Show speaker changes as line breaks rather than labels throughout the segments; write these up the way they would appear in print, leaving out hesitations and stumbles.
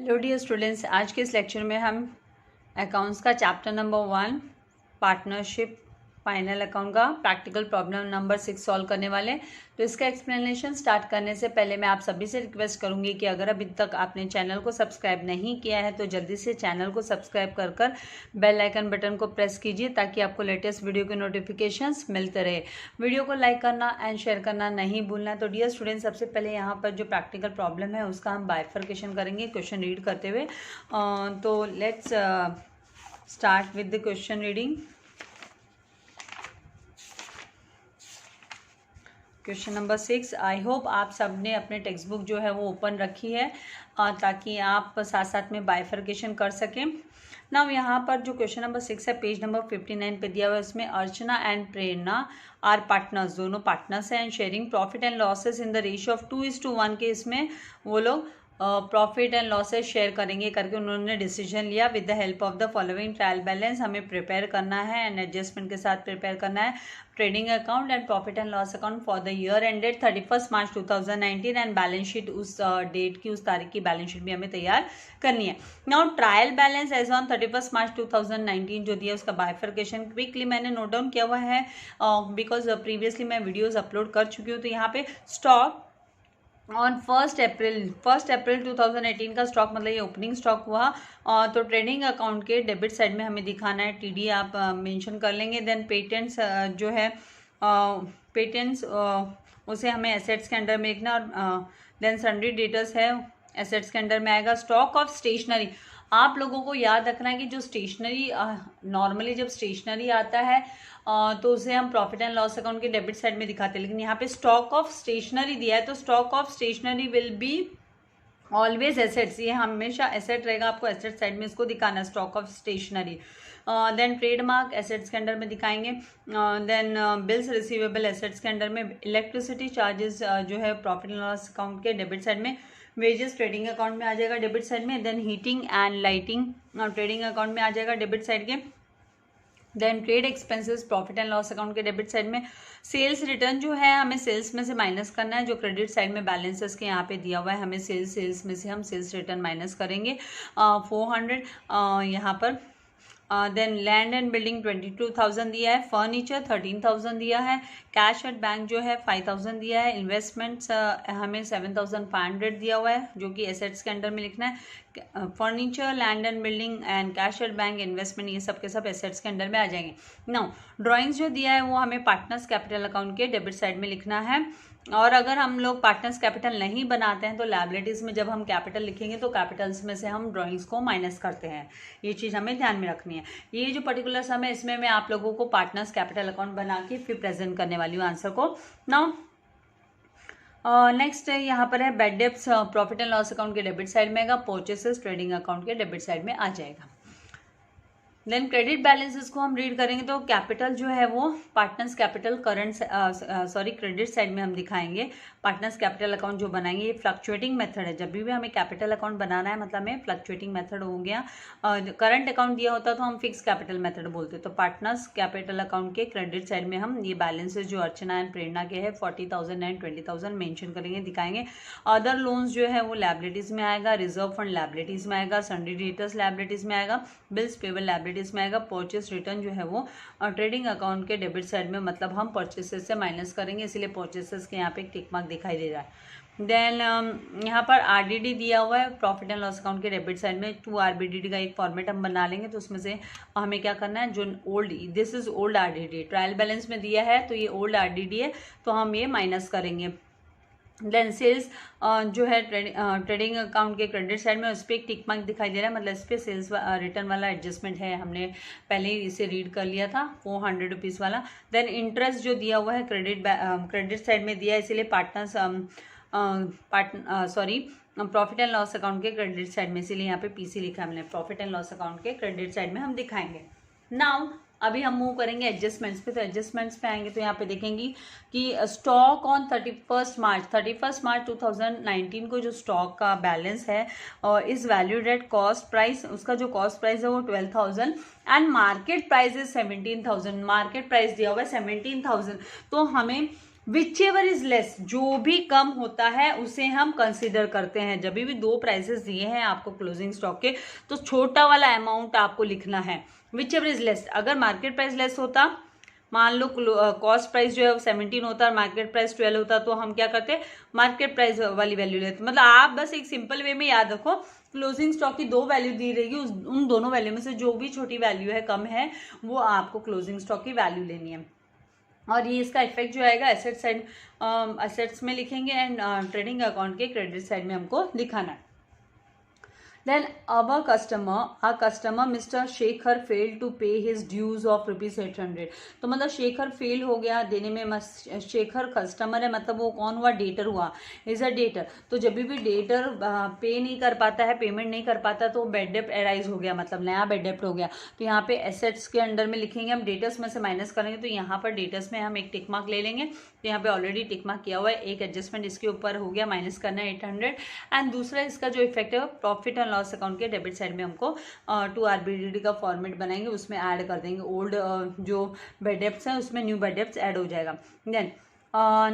Hello dear students, आज के इस लेक्चर में हम अकाउंट्स का chapter number 1 partnership final account का प्रैक्टिकल प्रॉब्लम नंबर 6 सॉल्व करने वाले हैं। तो इसका एक्सप्लेनेशन स्टार्ट करने से पहले मैं आप सभी से रिक्वेस्ट करूंगी कि अगर अभी तक आपने चैनल को सब्सक्राइब नहीं किया है तो जल्दी से चैनल को सब्सक्राइब कर बेल आइकन बटन को प्रेस कीजिए ताकि आपको लेटेस्ट वीडियो के नोटिफिकेशंस मिलते रहे। वीडियो को लाइक करना एंड शेयर करना नहीं भूलना। तो डियर स्टूडेंट, सबसे पहले यहाँ पर जो प्रैक्टिकल प्रॉब्लम है उसका हम बाइफर्केशन करेंगे क्वेश्चन रीड करते हुए। तो let's start with the question reading. Question number 6। I hope आप सब ने अपने टेक्स्ट बुक जो है वो ओपन रखी है ताकि आप साथ साथ में बाइफर्केशन कर सकें। नाउ यहाँ पर जो क्वेश्चन नंबर 6 है पेज नंबर 59 पे दिया हुआ है। उसमें अर्चना एंड प्रेरणा आर पार्टनर्स, दोनों पार्टनर्स हैं and sharing profit and losses in the ratio of 2:1 के इसमें वो लोग प्रॉफिट एंड लॉसेस शेयर करेंगे करके उन्होंने डिसीजन लिया। With the help of the following trial balance हमें प्रिपेयर करना है एंड एडजस्टमेंट के साथ प्रिपेयर करना है trading account and profit and loss account for the year ended 31 March 2019 and balance sheet उस डेट की, उस तारीख की बैलेंस शीट भी हमें तैयार करनी है। Now trial balance as on 31 March 2019 जो दिया उसका बाइफर्केशन क्विकली मैंने नोट डाउन किया हुआ है बिकॉज प्रीवियसली मैं वीडियोज अपलोड कर चुकी हूँ। तो यहाँ पे स्टॉक ऑन 1 अप्रैल 2018 का स्टॉक, मतलब ये ओपनिंग स्टॉक हुआ। तो ट्रेडिंग अकाउंट के डेबिट साइड में हमें दिखाना है, टीडी आप मेंशन कर लेंगे। देन पेटेंट्स जो है पेटेंट्स उसे हमें एसेट्स के अंडर में लिखना। और देन सन्ड्री डेटर्स है एसेट्स के अंडर में आएगा। स्टॉक ऑफ स्टेशनरी, आप लोगों को याद रखना है कि जो स्टेशनरी नॉर्मली जब स्टेशनरी आता है तो उसे हम प्रॉफिट एंड लॉस अकाउंट के डेबिट साइड में दिखाते हैं, लेकिन यहाँ पे स्टॉक ऑफ स्टेशनरी दिया है तो stock of stationery will be always assets, ये हमेशा एसेट रहेगा। आपको एसेट साइड में इसको दिखाना है stock of stationery. Then trademark assets के अंडर में दिखाएंगे। देन बिल्स रिसीवेबल एसेट्स के अंडर में। इलेक्ट्रिसिटी चार्जेस जो है प्रॉफिट एंड लॉस अकाउंट के डेबिट साइड में। वेजेस ट्रेडिंग अकाउंट में आ जाएगा डेबिट साइड में। Then heating and lighting trading account में आ जाएगा डेबिट साइड के। Then trade expenses profit and loss account के डेबिट साइड में। सेल्स रिटर्न जो है हमें सेल्स में से माइनस करना है, जो क्रेडिट साइड में बैलेंसेस के यहाँ पे दिया हुआ है हमें सेल्स में से हम सेल्स रिटर्न माइनस करेंगे 400 यहाँ पर। देन लैंड एंड बिल्डिंग 22,000 दिया है। फर्नीचर 13,000 दिया है। कैश एट बैंक जो है 5,000 दिया है। इन्वेस्टमेंट्स हमें 7,500 दिया हुआ है जो कि एसेट्स के अंडर में लिखना है। Furniture, land and building and cash at bank, investment, ये सब के सब एसेट्स के अंडर में आ जाएंगे। नाउ ड्राइंग्स जो दिया है वो हमें पार्टनर्स कैपिटल अकाउंट के डेबिट साइड में लिखना है। और अगर हम लोग पार्टनर्स कैपिटल नहीं बनाते हैं तो लायबिलिटीज़ में जब हम कैपिटल लिखेंगे तो कैपिटल्स में से हम ड्राइंग्स को माइनस करते हैं, ये चीज़ हमें ध्यान में रखनी है। ये जो पर्टिकुलर सम है इसमें मैं आप लोगों को पार्टनर्स कैपिटल अकाउंट बना के फिर प्रेजेंट करने वाली हूँ आंसर को। नाउ नेक्स्ट यहाँ पर है bad debts profit and loss account के डेबिट साइड में आएगा। परचेसेस ट्रेडिंग अकाउंट के डेबिट साइड में आ जाएगा। देन क्रेडिट बैलेंसेस को हम रीड करेंगे तो कैपिटल जो है वो पार्टनर्स कैपिटल क्रेडिट साइड में हम दिखाएंगे। पार्टनर्स कैपिटल अकाउंट जो बनाएंगे ये फ्लक्चुएटिंग मेथड है। जब भी हमें कैपिटल अकाउंट बनाना है मतलब हमें फ्लक्चुएटिंग मेथड हो गया। करंट अकाउंट दिया होता तो हम फिक्स कैपिटल मेथड बोलते। तो पार्टनर्स कैपिटल अकाउंट के क्रेडिट साइड में हम ये बैलेंसेस जो अर्चना एंड प्रेरणा के है 40,000 एंड 20,000 मेंशन करेंगे, दिखाएंगे। अदर लोन्स जो है वो लायबिलिटीज में आएगा। रिजर्व फंड लायबिलिटीज में आएगा। सन्ड्री डेटर्स लायबिलिटीज में आएगा। बिल्स पेबल लायबिलिटीज में आएगा। परचेस रिटर्न जो है वो ट्रेडिंग अकाउंट के डेबिट साइड में, मतलब हम परचेसेस से माइनस करेंगे, इसलिए परचेसेस के यहाँ पे एक टिक मार्क दिखाई दे रहा है। देन यहाँ पर आरडीडी दिया हुआ है प्रॉफिट एंड लॉस अकाउंट के डेबिट साइड में। 2 आरबीडीडी का एक फॉर्मेट हम बना लेंगे तो उसमें से हमें क्या करना है, जो old, this is old RDD, trial balance में दिया है तो ये ओल्ड आरडीडी है तो हम ये माइनस करेंगे। देन सेल्स जो है ट्रेडिंग अकाउंट के क्रेडिट साइड में उस पर एक टिक मार्क दिखाई दे रहा है, मतलब इस पर सेल्स रिटर्न वाला एडजस्टमेंट है, हमने पहले ही इसे रीड कर लिया था 400 रुपीज़ वाला। देन इंटरेस्ट जो दिया हुआ है क्रेडिट साइड में दिया है, इसीलिए partners profit and loss account के क्रेडिट साइड में, इसीलिए यहाँ पे पीसी लिखा है हमने। प्रॉफिट एंड लॉस अकाउंट के क्रेडिट साइड में हम दिखाएंगे। नाउ अभी हम मूव करेंगे एडजस्टमेंट्स पे। तो एडजस्टमेंट्स पे आएंगे तो यहाँ पे देखेंगे कि स्टॉक ऑन 31 मार्च 2019 को जो स्टॉक का बैलेंस है और इस वैल्यूड एट कॉस्ट प्राइस, उसका जो कॉस्ट प्राइस है वो 12,000 and market price is 17,000। Market price दिया हुआ है 17,000। तो हमें विच एवर इज लेस, जो भी कम होता है उसे हम कंसिडर करते हैं। जब भी दो प्राइसेस दिए हैं आपको क्लोजिंग स्टॉक के, तो छोटा वाला अमाउंट आपको लिखना है। विच एवर इज लेस, अगर मार्केट प्राइस लेस होता, मान लो कॉस्ट प्राइस जो है 17 होता है, मार्केट प्राइस 12 होता, तो हम क्या करते, मार्केट प्राइस वाली वैल्यू लेते। मतलब आप बस एक सिंपल वे में याद रखो, क्लोजिंग स्टॉक की दो वैल्यू दी रहेगी, उन दोनों वैल्यू में से जो भी छोटी वैल्यू है, कम है, वो आपको क्लोजिंग स्टॉक की वैल्यू लेनी है। और ये इसका इफेक्ट जो आएगा एसेट साइड, एसेट्स में लिखेंगे एंड ट्रेडिंग अकाउंट के क्रेडिट साइड में हमको दिखाना है। Then our customer Mr. Shekhar failed to pay his dues of ₹800। तो मतलब शेखर फेल हो गया देने में। शेखर कस्टमर है, मतलब वो कौन हुआ, डेटर हुआ, इज अ डेटर। तो जब भी डेटर पे नहीं कर पाता है, पेमेंट नहीं कर पाता, तो बैड डेप्ट अराइज हो गया, मतलब नया बैड डेप्ट हो गया। तो यहाँ पे एसेट्स के अंडर में लिखेंगे हम, डेटर्स में से माइनस करेंगे, तो यहाँ पर डेटर्स में हम एक टिक मार्क ले लेंगे। तो यहाँ पे ऑलरेडी टिक मार्क किया हुआ है, एक एडजस्टमेंट इसके ऊपर हो गया, माइनस करना है 800। एंड दूसरा इसका जो इफेक्ट है वो प्रॉफिट एंड लॉस अकाउंट के डेबिट साइड में हमको 2 RBDD का फॉर्मेट बनाएंगे, उसमें ऐड कर देंगे। ओल्ड जो बैड डेब्ट्स हैं उसमें न्यू बैड डेब्ट्स ऐड हो जाएगा। Then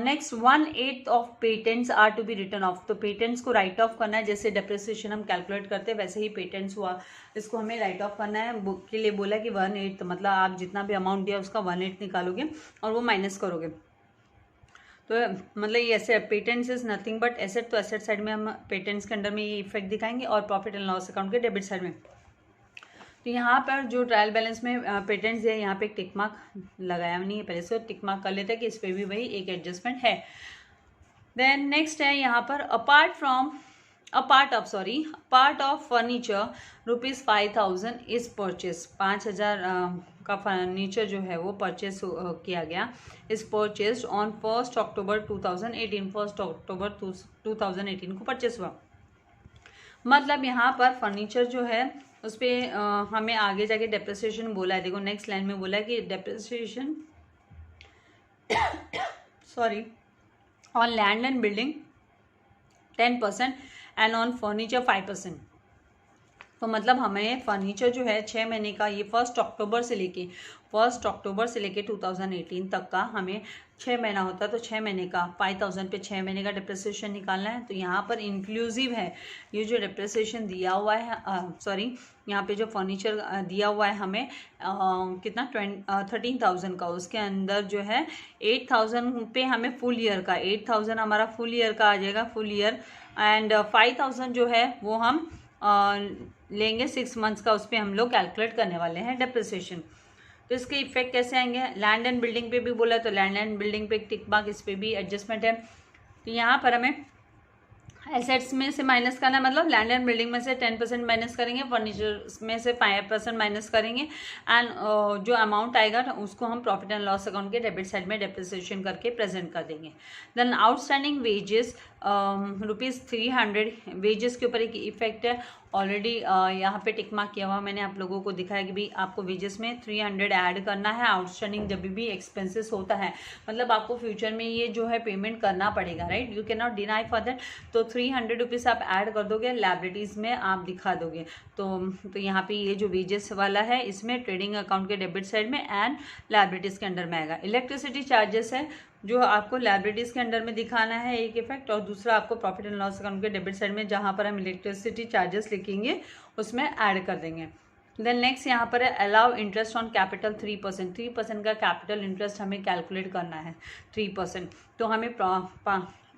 next 1/8 of patents are to be written off. तो पेटेंट्स को राइट ऑफ करना है, जैसे डेप्रिसिएशन हम कैलकुलेट करते हैं वैसे ही पेटेंट्स हुआ, इसको हमें राइट ऑफ करना है। बुक के लिए बोला कि 1/8, मतलब आप जितना भी अमाउंट दिया उसका 1/8 निकालोगे और वो माइनस करोगे। तो मतलब ये ऐसे patents is nothing but asset, तो एसेट साइड में हम पेटेंट्स के अंडर में ये इफेक्ट दिखाएंगे, और प्रॉफिट एंड लॉस अकाउंट के डेबिट साइड में। तो यहाँ पर जो ट्रायल बैलेंस में पेटेंट्स है, यहाँ पे एक टिक मार्क लगाया नहीं है, पहले से टिक मार्क कर लेते हैं कि इस पर भी वही एक एडजस्टमेंट है। देन नेक्स्ट है यहाँ पर part of furniture ₹5,000 is purchase. 5,000 का फर्नीचर जो है वो परचेस किया गया, इज परचेस्ड ऑन 1 अक्टूबर 2018। 1 अक्टूबर 2018 को परचेस हुआ। मतलब यहाँ पर फर्नीचर जो है उस पर हमें आगे जाके डेप्रिसिएशन बोला है। देखो नेक्स्ट लाइन में बोला है कि depreciation sorry on land and building 10% and on furniture 5%। तो मतलब हमें फर्नीचर जो है 6 महीने का, ये 1 अक्टूबर से लेके 2018 तक का हमें 6 महीना होता है, तो 6 महीने का 5,000 पे 6 महीने का डिप्रिसिएशन निकालना है। तो यहाँ पर इंक्लूसिव है ये जो डिप्रिसिएशन दिया हुआ है, यहाँ पे जो फर्नीचर दिया हुआ है हमें कितना 13,000 का, उसके अंदर जो है 8,000 पे हमें फुल ईयर का, 8,000 हमारा फुल ईयर का आ जाएगा, फुल ईयर। एंड 5,000 जो है वो हम लेंगे 6 मंथ्स का, उस पर हम लोग कैलकुलेट करने वाले हैं डेप्रिसिएशन। तो इसके इफेक्ट कैसे आएंगे, लैंड एंड बिल्डिंग पे भी बोला, तो लैंड एंड बिल्डिंग पे एक टिक मार्क, इस पे भी एडजस्टमेंट है। तो यहाँ पर हमें एसेट्स में से माइनस करना है, मतलब लैंड एंड बिल्डिंग में से 10% माइनस करेंगे, फर्नीचर में से 5% माइनस करेंगे, एंड जो अमाउंट आएगा उसको हम प्रॉफिट एंड लॉस अकाउंट के डेबिट साइड में डेप्रिसिएशन करके प्रेजेंट कर देंगे। देन आउटस्टैंडिंग वेजेस ₹300, वेजेस के ऊपर एक इफेक्ट है ऑलरेडी यहाँ पे टिक मार्क किया हुआ मैंने आप लोगों को दिखाया कि भाई आपको वेजेस में 300 ऐड करना है। आउटस्टैंडिंग जब भी एक्सपेंसेस होता है, मतलब आपको फ्यूचर में ये जो है पेमेंट करना पड़ेगा, right, you can not deny for that. तो 300 रुपीज़ आप ऐड कर दोगे, लायबिलिटीज़ में आप दिखा दोगे। तो यहाँ पे ये जो वेजेस वाला है इसमें ट्रेडिंग अकाउंट के डेबिट साइड में एंड लायबिलिटीज़ के अंडर में आएगा। इलेक्ट्रिसिटी चार्जेस है जो आपको लायबिलिटीज़ के अंडर में दिखाना है एक इफेक्ट, और दूसरा आपको प्रॉफिट एंड लॉस अकाउंट के डेबिट साइड में जहाँ पर हम इलेक्ट्रिसिटी चार्जेस लिखेंगे उसमें ऐड कर देंगे। देन नेक्स्ट यहाँ पर है अलाउ इंटरेस्ट ऑन कैपिटल 3%। 3% का कैपिटल इंटरेस्ट हमें कैलकुलेट करना है 3%। तो हमें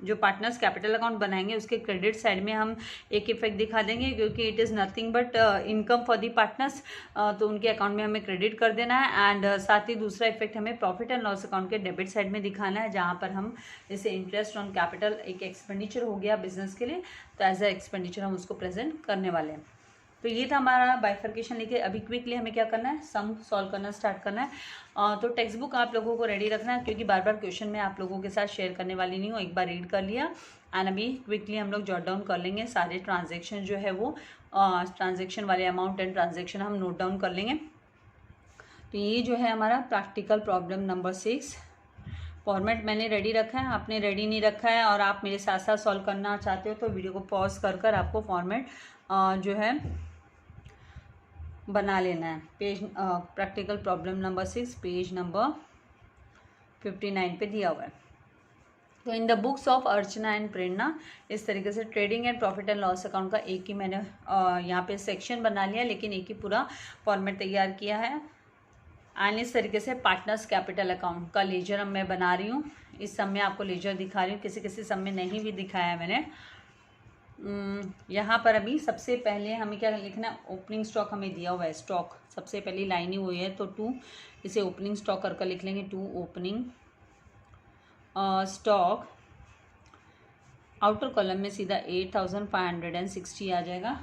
जो पार्टनर्स कैपिटल अकाउंट बनाएंगे उसके क्रेडिट साइड में हम एक इफेक्ट दिखा देंगे, क्योंकि it is nothing but income for the partners, तो उनके अकाउंट में हमें क्रेडिट कर देना है। एंड साथ ही दूसरा इफेक्ट हमें प्रॉफिट एंड लॉस अकाउंट के डेबिट साइड में दिखाना है, जहाँ पर हम जैसे इंटरेस्ट ऑन कैपिटल एक एक्सपेंडिचर हो गया बिजनेस के लिए, तो एज अ एक्सपेंडिचर हम उसको प्रेजेंट करने वाले हैं। तो ये था हमारा बाइफर्केशन लेके। अभी क्विकली हमें क्या करना है, सम सॉल्व करना स्टार्ट करना है। तो टेक्स्ट बुक आप लोगों को रेडी रखना है, क्योंकि बार बार क्वेश्चन मैं आप लोगों के साथ शेयर करने वाली नहीं हूँ। एक बार रीड कर लिया एंड अभी क्विकली हम लोग जॉट डाउन कर लेंगे सारे ट्रांजेक्शन जो है वो ट्रांजेक्शन वाले अमाउंट एंड ट्रांजेक्शन हम नोट डाउन कर लेंगे। तो ये जो है हमारा प्रैक्टिकल प्रॉब्लम नंबर 6। फॉर्मेट मैंने रेडी रखा है, आपने रेडी नहीं रखा है और आप मेरे साथ साथ सॉल्व करना चाहते हो तो वीडियो को पॉज कर आपको फॉर्मेट जो है बना लेना है। Page practical problem number 6 page number 59 पे दिया हुआ है। तो in the books of Archana and Prerna, इस तरीके से trading and profit and loss account का एक ही मैंने यहाँ पे सेक्शन बना लिया, लेकिन एक ही पूरा फॉर्मेट तैयार किया है। एंड इस तरीके से पार्टनर्स कैपिटल अकाउंट का लेजर मैं बना रही हूँ। इस सब में आपको लेजर दिखा रही हूँ, किसी किसी सब में नहीं भी दिखाया है मैंने। यहाँ पर अभी सबसे पहले हमें क्या लिखना है, ओपनिंग स्टॉक हमें दिया हुआ है, स्टॉक सबसे पहली लाइन ही हुई है, तो 2 इसे ओपनिंग स्टॉक करके लिख लेंगे, 2 ओपनिंग स्टॉक। आउटर कॉलम में सीधा 8560 आ जाएगा।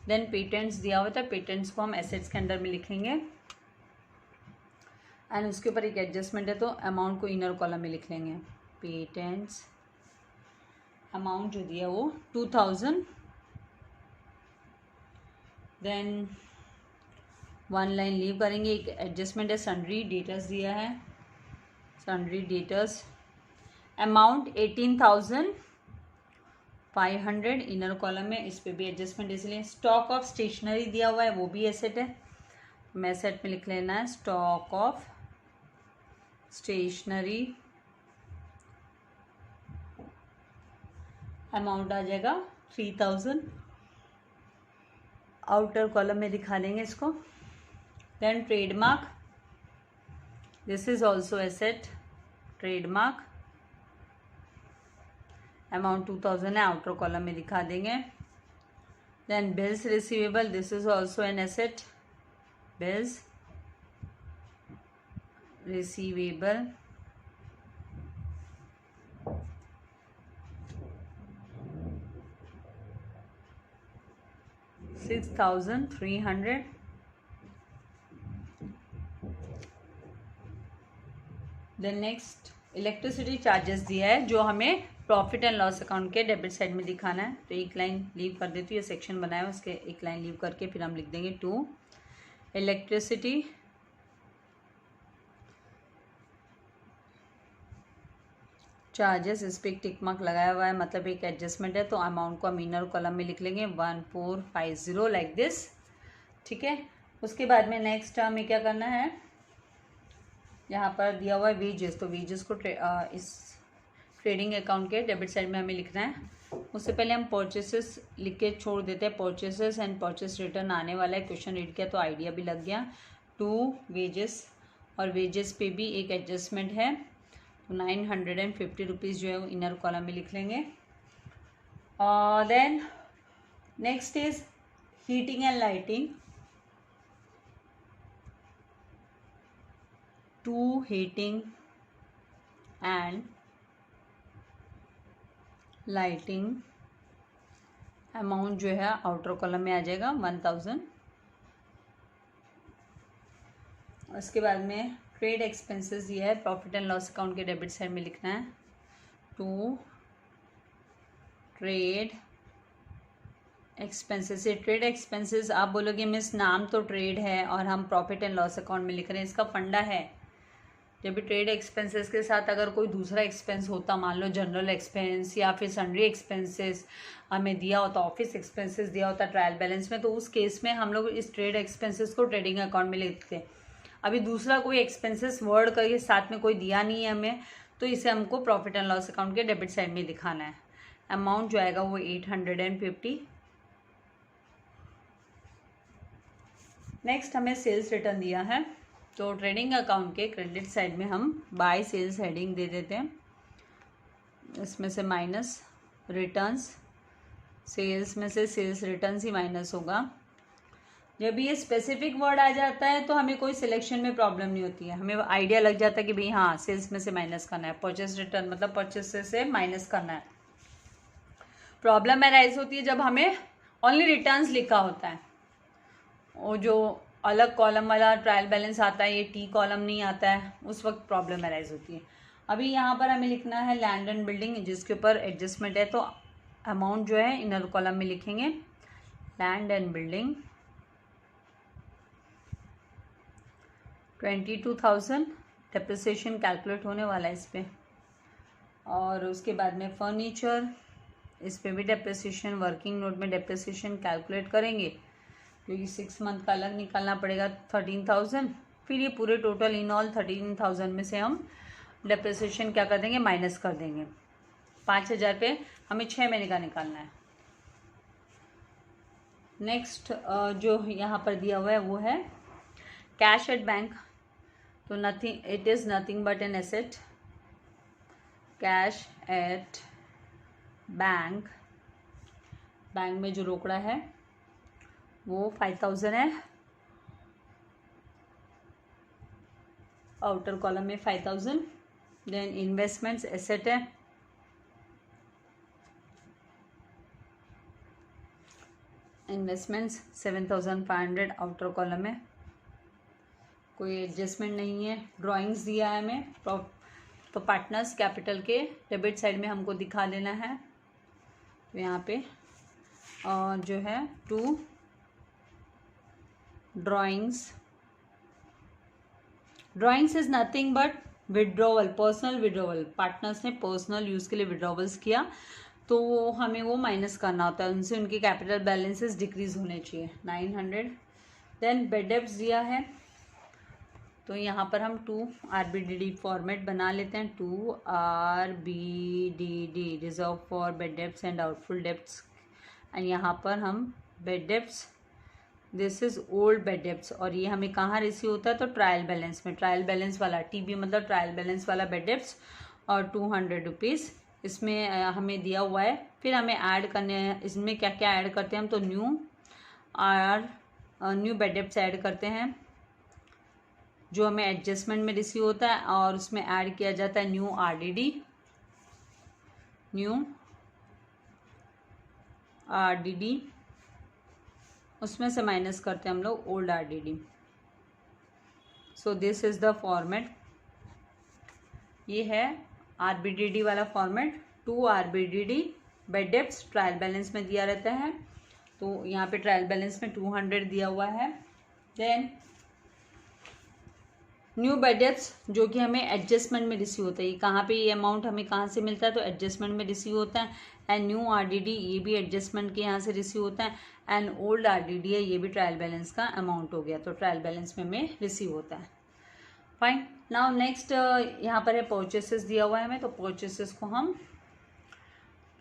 देन पेटेंट्स दिया हुआ था, पेटेंट्स को हम एसेट्स के अंडर में लिखेंगे एंड उसके ऊपर एक एडजस्टमेंट है तो अमाउंट को इनर कॉलम में लिख लेंगे। पेटेंट्स अमाउंट जो दिया वो 2000। देन 1 लाइन लीव करेंगे, एक एडजस्टमेंट है सन्ड्री डेटर्स दिया है, sundry debtors amount 18,500 inner column में, इस पे भी एडजस्टमेंट इसलिए। स्टॉक ऑफ स्टेशनरी दिया हुआ है, वो भी एसेट है, मैं एसेट में लिख लेना है स्टॉक ऑफ स्टेशनरी, अमाउंट आ जाएगा 3000, आउटर कॉलम में दिखा देंगे इसको। Then trademark, this is also asset, trademark amount 2000 है, आउटर कॉलम में दिखा देंगे। Then bills receivable, this is also an asset, bills receivable $6,300। Then next electricity charges दिया है जो हमें प्रॉफिट एंड लॉस अकाउंट के डेबिट साइड में दिखाना है, तो एक लाइन लीव कर देती हूँ, ये सेक्शन बनाया है उसके एक लाइन लीव करके फिर हम लिख देंगे 2 इलेक्ट्रिसिटी चार्जेस, इस पर एक टिक मार्क लगाया हुआ है, मतलब एक एडजस्टमेंट है, तो अमाउंट को हम इनर कॉलम में लिख लेंगे 1450 लाइक दिस, ठीक है। उसके बाद में नेक्स्ट हमें क्या करना है, यहाँ पर दिया हुआ है वेजेस, तो वेजेस को इस ट्रेडिंग अकाउंट के डेबिट साइड में हमें लिखना है। उससे पहले हम परचेसेस लिख के छोड़ देते हैं, परचेसेस एंड परचेस रिटर्न आने वाला है, क्वेश्चन रीड किया तो आइडिया भी लग गया। 2 वेजेस, और वेजेस पे भी एक एडजस्टमेंट है, तो 950 रुपीज़ जो है वो इनर कॉलम में लिख लेंगे। Then next is heating and lighting, 2 heating and lighting amount जो है आउटर कॉलम में आ जाएगा 1000। उसके बाद में ट्रेड एक्सपेंसेस दिया है, प्रॉफिट एंड लॉस अकाउंट के डेबिट साइड में लिखना है 2 ट्रेड एक्सपेंसेस। ये ट्रेड एक्सपेंसेस आप बोलोगे मिस नाम तो ट्रेड है और हम प्रॉफिट एंड लॉस अकाउंट में लिख रहे हैं, इसका फंडा है जब भी ट्रेड एक्सपेंसेस के साथ अगर कोई दूसरा एक्सपेंस होता, मान लो जनरल एक्सपेंस या फिर सन्ड्री एक्सपेंसेस हमें दिया होता, ऑफिस एक्सपेंसेस दिया होता ट्रायल बैलेंस में, तो उस केस में हम लोग इस ट्रेड एक्सपेंसेस को ट्रेडिंग अकाउंट में लिखते हैं। अभी दूसरा कोई एक्सपेंसेस वर्ड करके साथ में कोई दिया नहीं है हमें, तो इसे हमको प्रॉफिट एंड लॉस अकाउंट के डेबिट साइड में दिखाना है। अमाउंट जो आएगा वो 850। नेक्स्ट हमें सेल्स रिटर्न दिया है, तो ट्रेडिंग अकाउंट के क्रेडिट साइड में हम बाय सेल्स हेडिंग दे देते हैं, इसमें से माइनस रिटर्न्स, सेल्स में से सेल्स रिटर्न्स ही माइनस होगा। जब ये स्पेसिफिक वर्ड आ जाता है तो हमें कोई सिलेक्शन में प्रॉब्लम नहीं होती है, हमें आइडिया लग जाता है कि भाई हाँ सेल्स में से माइनस करना है, परचेस रिटर्न मतलब परचेस से माइनस करना है। प्रॉब्लम अराइज होती है जब हमें ओनली रिटर्न्स लिखा होता है, वो जो अलग कॉलम वाला ट्रायल बैलेंस आता है, ये टी कॉलम नहीं आता है, उस वक्त प्रॉब्लम अराइज होती है। अभी यहाँ पर हमें लिखना है लैंड एंड बिल्डिंग, जिसके ऊपर एडजस्टमेंट है, तो अमाउंट जो है इनर कॉलम में लिखेंगे land and building 22,000, depreciation calculate होने वाला है इस पर। और उसके बाद में फर्नीचर, इस पर भी डेप्रिसिएशन, वर्किंग नोट में डेप्रिसिएशन कैलकुलेट करेंगे क्योंकि 6 मंथ का अलग निकालना पड़ेगा 13,000, फिर ये पूरे टोटल इन ऑल 13,000 में से हम डेप्रिसिएशन क्या कर देंगे माइनस कर देंगे। 5,000 पे हमें 6 महीने का निकालना है। नेक्स्ट जो यहाँ पर दिया हुआ है वो है कैश एट बैंक। तो nothing, it is nothing but an asset. Cash at bank, bank में जो रोकड़ा है वो 5,000 है। आउटर कॉलम में 5,000। देन इन्वेस्टमेंट्स एसेट है, इन्वेस्टमेंट्स 7,500 आउटर कॉलम में, कोई एडजस्टमेंट नहीं है। ड्राइंग्स दिया है हमें, तो पार्टनर्स कैपिटल के डेबिट साइड में हमको दिखा देना है। तो यहाँ पे जो है 2 drawings, drawings is nothing but withdrawal, personal withdrawal. Partners ने पर्सनल यूज़ के लिए विड्रॉवल्स किया तो हमें वो माइनस करना होता है, उनसे उनके कैपिटल बैलेंसेस डिक्रीज होने चाहिए 900। देन बेड डेब्ट्स दिया है, तो यहाँ पर हम 2 RBDD फॉर्मेट बना लेते हैं। 2 RBDD, reserve for bed debts and doubtful debts. And यहाँ पर हम bed debts, this is old bed debts, और ये हमें कहाँ रिसीव होता है तो ट्रायल बैलेंस में, ट्रायल बैलेंस वाला TB मतलब ट्रायल बैलेंस वाला बेड डेब्ट्स, और 200 रुपीज़ इसमें हमें दिया हुआ है। फिर हमें ऐड करने हैं, इसमें क्या क्या ऐड करते हैं हम, तो न्यू बेड डेब्ट्स ऐड करते हैं जो हमें एडजस्टमेंट में रिसीव होता है, और उसमें ऐड किया जाता है न्यू RDD, उसमें से माइनस करते हैं हम लोग old RDD। So this is the format, ये है RBDD वाला format. 2 RBDD bed debts trial balance में दिया रहता है, तो यहाँ पे ट्रायल बैलेंस में 200 दिया हुआ है। देन न्यू बेड डेब्ट्स जो कि हमें एडजस्टमेंट में रिसीव होता है, कहाँ पे ये अमाउंट हमें कहाँ से मिलता है तो एडजस्टमेंट में रिसीव होता है। एंड न्यू RDD ये भी एडजस्टमेंट के यहाँ से रिसीव होता है। एंड ओल्ड RDD है, ये भी ट्रायल बैलेंस का अमाउंट हो गया, तो ट्रायल बैलेंस में हमें रिसीव होता है। फाइन। नाउ नेक्स्ट यहाँ पर है परचेसेस दिया हुआ है हमें, तो परचेसेस को हम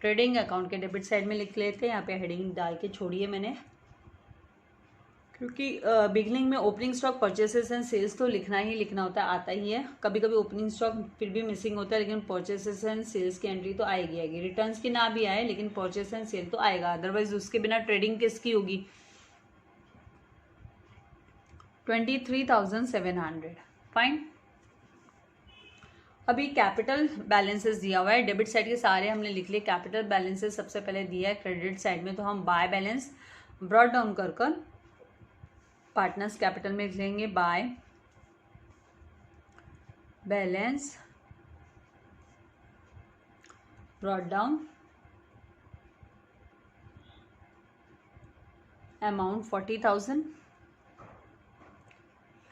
ट्रेडिंग अकाउंट के डेबिट साइड में लिख लेते हैं। यहाँ पे हेडिंग डाल के छोड़िए मैंने, क्योंकि बिगनिंग में opening stock, purchases and sales तो लिखना ही लिखना होता है, आता ही है। कभी कभी ओपनिंग स्टॉक फिर भी मिसिंग होता है, लेकिन परचेसेस एंड सेल्स की एंट्री तो आएगी। रिटर्न्स की ना भी आए लेकिन परचेस एंड सेल तो आएगा, अदरवाइज उसके बिना ट्रेडिंग किसकी होगी। 23,700। फाइन। अभी कैपिटल बैलेंसेस दिया हुआ है, डेबिट साइड के सारे हमने लिख लिए। कैपिटल बैलेंसेस सबसे पहले दिया है क्रेडिट साइड में, तो हम बाय बैलेंस ब्रॉट डाउन कर पार्टनर्स कैपिटल में लिख लेंगे। By balance brought down amount 40,000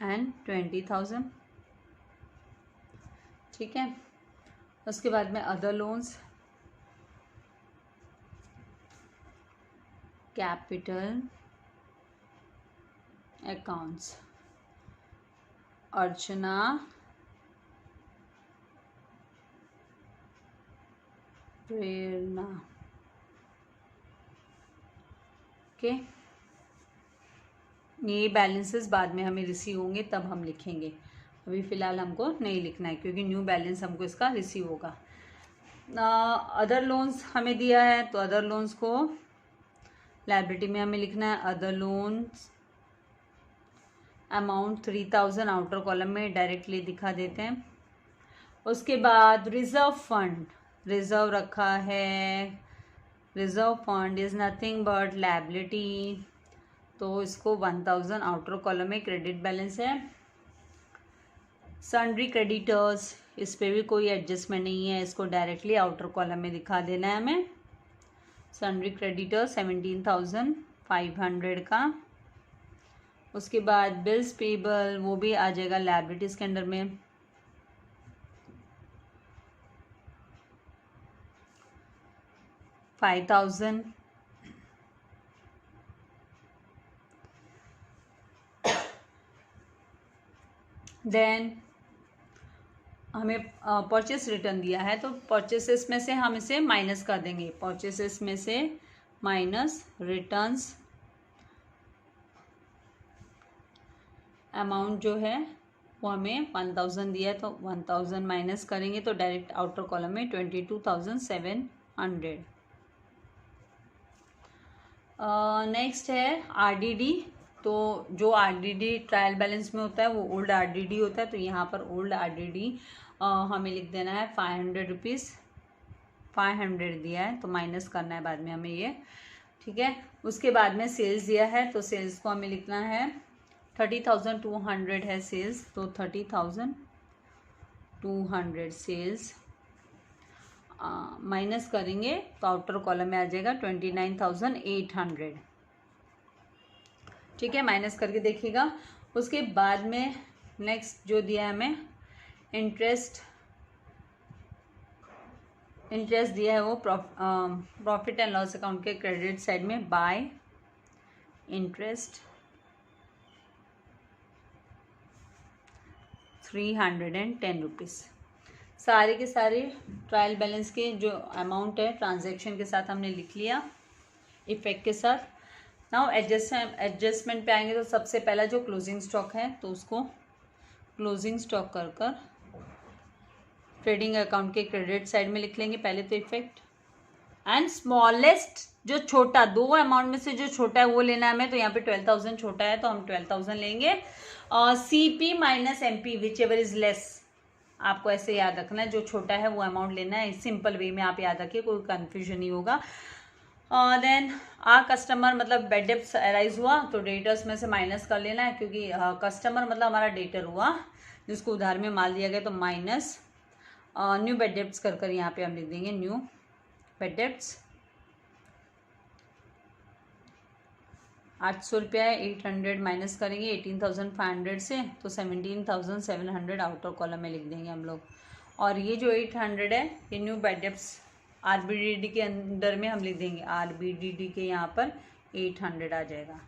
and 20,000। ठीक है, उसके बाद में अदर लोन्स, कैपिटल अकाउंट्स, अर्चना प्रेरणा। ओके, ये बैलेंसेस बाद में हमें रिसीव होंगे तब हम लिखेंगे, अभी फ़िलहाल हमको नहीं लिखना है क्योंकि न्यू बैलेंस हमको इसका रिसीव होगा। अदर लोन्स हमें दिया है, तो अदर लोन्स को लायबिलिटी में हमें लिखना है। Other loans amount 3,000 outer column में डायरेक्टली दिखा देते हैं। उसके बाद रिजर्व फंड, रिजर्व रखा है, reserve fund is nothing but liability, तो इसको 1,000 आउटर कॉलम में क्रेडिट बैलेंस है। सन्ड्री क्रेडिटर्स, इस पर भी कोई एडजस्टमेंट नहीं है, इसको डायरेक्टली आउटर कॉलम में दिखा देना है हमें। सन्ड्री क्रेडिटर 17,500 का। उसके बाद बिल्स पेबल, वो भी आ जाएगा लायबिलिटीज़ के अंडर में। $5,000। देन हमें परचेस रिटर्न दिया है, तो परचेसेस में से हम इसे माइनस कर देंगे। परचेसेस में से माइनस रिटर्न्स अमाउंट जो है वो हमें 1000 दिया है, तो 1000 माइनस करेंगे तो डायरेक्ट आउटर कॉलम में 22,700। नेक्स्ट है आरडीडी। तो जो आरडीडी ट्रायल बैलेंस में होता है वो ओल्ड आरडीडी होता है, तो यहाँ पर ओल्ड आरडीडी हमें लिख देना है 500 रुपीज़। 500 दिया है तो माइनस करना है बाद में हमें ये, ठीक है। उसके बाद में सेल्स दिया है, तो सेल्स को हमें लिखना है 30,200 है सेल्स, तो 30,200 सेल्स माइनस करेंगे तो आउटर कॉलम में आ जाएगा 29,800, ठीक है। माइनस करके देखिएगा। उसके बाद में नेक्स्ट जो दिया है हमें इंटरेस्ट दिया है वो प्रॉफिट एंड लॉस अकाउंट के क्रेडिट साइड में बाय इंटरेस्ट 310 रुपीज़। सारे के सारे ट्रायल बैलेंस के जो अमाउंट है ट्रांजैक्शन के साथ हमने लिख लिया इफेक्ट के साथ। नाउ एडजस्टमेंट पे आएंगे तो सबसे पहला जो क्लोजिंग स्टॉक है तो उसको क्लोजिंग स्टॉक कर ट्रेडिंग अकाउंट के क्रेडिट साइड में लिख लेंगे पहले तो इफेक्ट। एंड स्मॉलेस्ट जो छोटा, दो अमाउंट में से जो छोटा है वो लेना है हमें, तो यहाँ पे 12,000 छोटा है तो हम 12,000 लेंगे। CP minus MP which ever is less, आपको ऐसे याद रखना है, जो छोटा है वो अमाउंट लेना है। सिंपल वे में आप याद रखिए, कोई कंफ्यूजन नहीं होगा। देन कस्टमर मतलब बैड डेब्ट्स अराइज हुआ तो डेटर्स में से माइनस कर लेना है, क्योंकि कस्टमर मतलब हमारा डेटर हुआ जिसको उधार में माल दिया गया, तो माइनस न्यू बैड डेब्ट्स कर यहाँ पे हम लिख देंगे न्यू बैड डेब्ट्स। 800 रुपया है, 800 माइनस करेंगे 18,500 से, तो 17,700 आउटर कॉलम में लिख देंगे हम लोग। और ये जो 800 है ये न्यू बैड डेब्ट्स RBDD के अंदर में हम लिख देंगे, RBDD के यहाँ पर 800 आ जाएगा,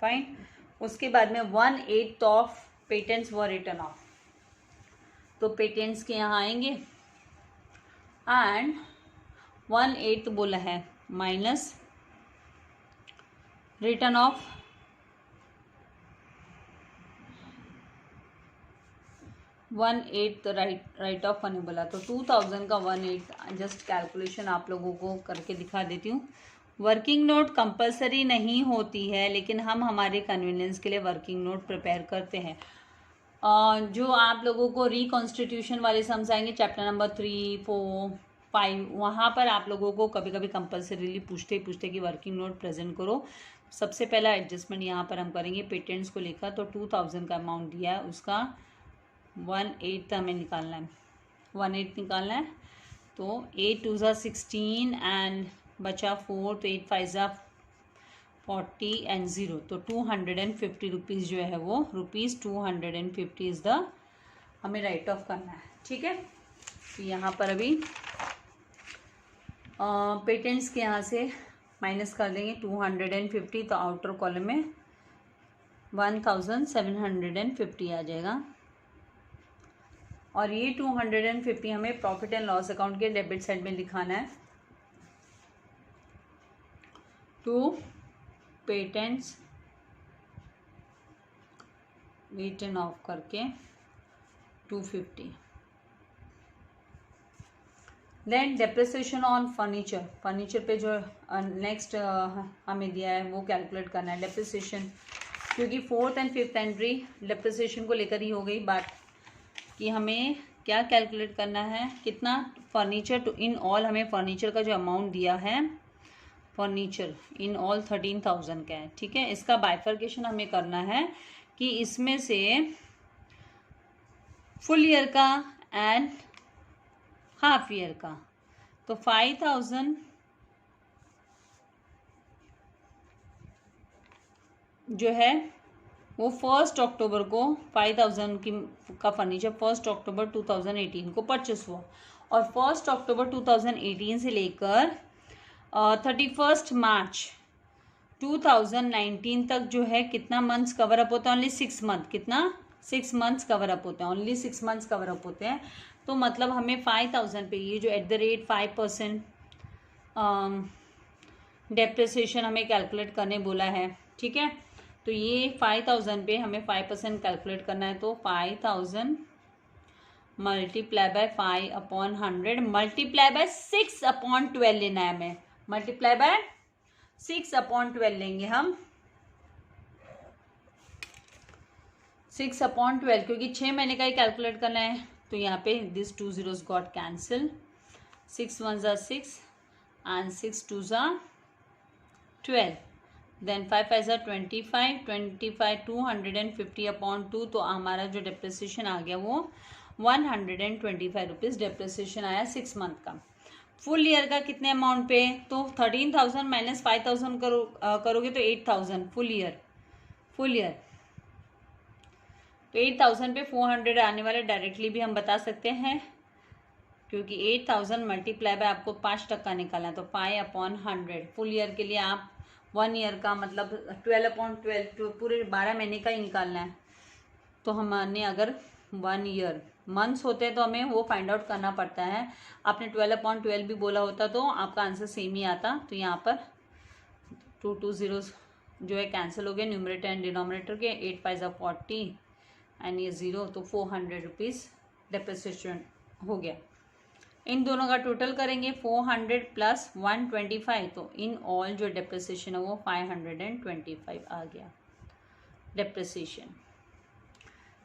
फाइन। उसके बाद में 1/8 ऑफ पेटेंट्स व रिटर्न ऑफ, तो पेटेंट्स के यहाँ आएंगे एंड 1/8 बोला है minus return of 1/8 right of करने बोला, तो 2000 का 1/8 जस्ट कैलकुलेशन आप लोगों को करके दिखा देती हूँ। वर्किंग नोट कंपलसरी नहीं होती है, लेकिन हम हमारे कन्वीनियंस के लिए वर्किंग नोट प्रिपेयर करते हैं। जो आप लोगों को रिकॉन्स्टिट्यूशन वाले सम्स आएंगे चैप्टर नंबर 3, 4, 5, वहाँ पर आप लोगों को कभी कभी कंपलसरीली पूछते कि वर्किंग नोट प्रेजेंट करो। सबसे पहला एडजस्टमेंट यहाँ पर हम करेंगे पेटेंट्स को लेकर, तो 2000 का अमाउंट दिया है उसका 1/8 हमें निकालना है, 1/8 निकालना है। तो 8 2 16 एंड बचा 4, तो 8 5 40 एंड 0, तो 250 रुपीज़ जो है वो ₹250 इज़ द हमें राइट ऑफ करना है, ठीक है। तो यहाँ पर अभी पेटेंट्स के यहाँ से माइनस कर देंगे 250, तो आउटर कॉलम में 1750 आ जाएगा। और ये 250 हमें प्रॉफिट एंड लॉस अकाउंट के डेबिट साइड में दिखाना है। टू पेटेंट्स रिटर्न ऑफ करके 250। देन डेप्रिसिएशन ऑन फर्नीचर पे जो नेक्स्ट हमें दिया है वो कैलकुलेट करना है डेप्रिसिएशन, क्योंकि 4th and 5th entry depreciation को लेकर ही हो गई बात कि हमें क्या कैलकुलेट करना है, कितना फर्नीचर टू इन ऑल, हमें फर्नीचर का जो अमाउंट दिया है फर्नीचर इन ऑल 13,000 का है, ठीक है। इसका बाइफर्केशन हमें करना है कि इसमें से फुल ईयर का एंड हाफ ईयर का, तो 5,000 जो है वो 1 अक्टूबर को 5,000 का फर्नीचर 1 अक्टूबर 2018 को परचेस हुआ, और 1 अक्टूबर 2018 से लेकर 31 मार्च 2019 तक जो है कितना मंथ्स कवर अप होता है, ओनली 6 मंथ, कितना 6 मंथ्स कवर अप होते हैं, ओनली 6 मंथ्स कवर अप होते हैं। तो मतलब हमें 5000 पे ये जो @5% डेप्रिसिएशन हमें कैलकुलेट करने बोला है, ठीक है। तो ये 5000 पे हमें 5% कैलकुलेट करना है, तो 5000 मल्टीप्लाई बाय 5/100 मल्टीप्लाई बाय 6/12 लेना है हमें, मल्टीप्लाई बाय 6/12 लेंगे हम, 6/12 क्योंकि 6 महीने का ही कैलकुलेट करना है। तो यहाँ पे this 2 zeros got cancelled, 6 1s are 6 and 6 2s are 12, then 5 5s are 25, 250/2, तो हमारा जो डेप्रिसिएशन आ गया वो 125 रुपीज़ डेप्रिसिएशन आया 6 मंथ का। फुल ईयर का कितने अमाउंट पे, तो 13,000 माइनस 5,000 करोगे तो 8,000 फुल ईयर तो 8,000 पे 400 आने वाले डायरेक्टली भी हम बता सकते हैं, क्योंकि 8,000 मल्टीप्लाई बाय आपको 5% निकालना है, तो 5/100 फुल ईयर के लिए आप 1 ईयर का मतलब 12/12 पूरे 12 महीने का ही निकालना है। तो हमने अगर 1 ईयर मंथ्स होते हैं तो हमें वो फाइंड आउट करना पड़ता है। आपने 12/12 भी बोला होता तो आपका आंसर सेम ही आता। तो यहाँ पर 2 zeros जो है कैंसिल हो गए न्यूमरेटर एंड डिनोमिनेटर के, 8 5s are 40 एंड ये 0, तो 400 रुपीज़ डेप्रिसिएशन हो गया। इन दोनों का टोटल करेंगे 400 प्लस 125, तो इन ऑल जो डेप्रिसिएशन है वो 525 आ गया डेप्रिसिएशन,